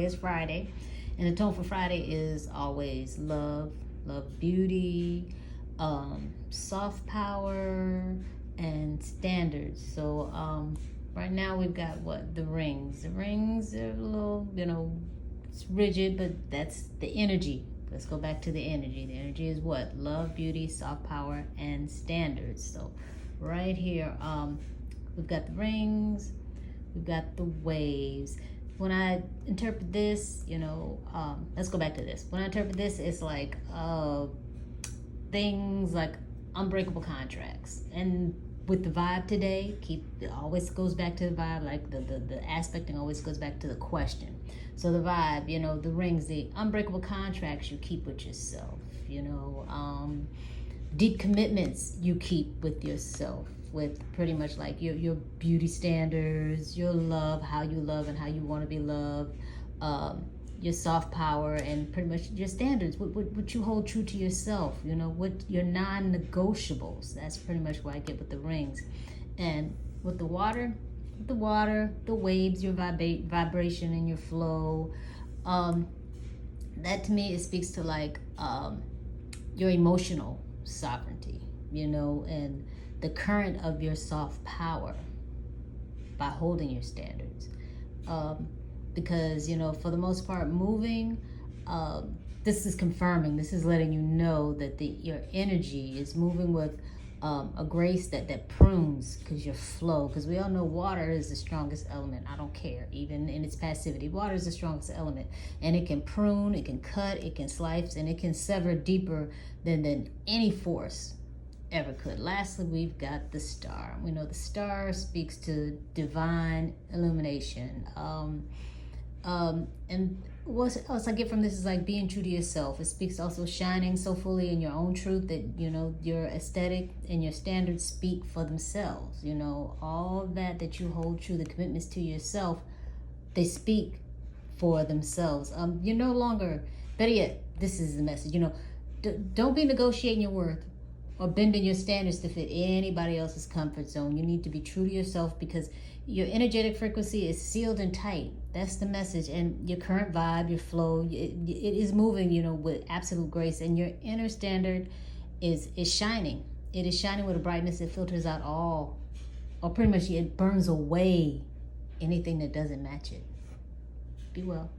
It's Friday, and the tone for Friday is always love, beauty, soft power, and standards. So right now we've got what? The rings. The rings are a little, it's rigid, but that's the energy. Let's go back to the energy. The energy is what? Love, beauty, soft power, and standards. So right here, we've got the rings, we've got the waves. When I interpret this, let's go back to this. When I interpret this, it's like things like unbreakable contracts. And with the vibe today, it always goes back to the vibe, like the aspecting always goes back to the question. So the vibe, the rings, the unbreakable contracts you keep with yourself, deep commitments you keep with yourself, with pretty much like your beauty standards, your love, how you love and how you want to be loved, your soft power, and pretty much your standards, what you hold true to yourself, what your non-negotiables. That's pretty much what I get with the rings. And with the water, the waves, your vibration and your flow, that to me, it speaks to like your emotional sovereignty, and the current of your soft power by holding your standards. Because, for the most part, moving, this is confirming, this is letting you know that your energy is moving with a grace that prunes, because your flow, because we all know water is the strongest element. I don't care, even in its passivity, water is the strongest element, and it can prune, it can cut, it can slice, and it can sever deeper than any force ever could. Lastly, we've got the star. We know the star speaks to divine illumination. And what else I get from this is like being true to yourself. It speaks also shining so fully in your own truth that, your aesthetic and your standards speak for themselves. All that you hold true, the commitments to yourself, they speak for themselves. You're no longer, better yet, this is the message, don't be negotiating your worth or bending your standards to fit anybody else's comfort zone. You need to be true to yourself, because your energetic frequency is sealed and tight. That's the message. And your current vibe, your flow, it is moving, with absolute grace. And your inner standard is shining. It is shining with a brightness that filters out all, or pretty much it burns away anything that doesn't match it. Be well.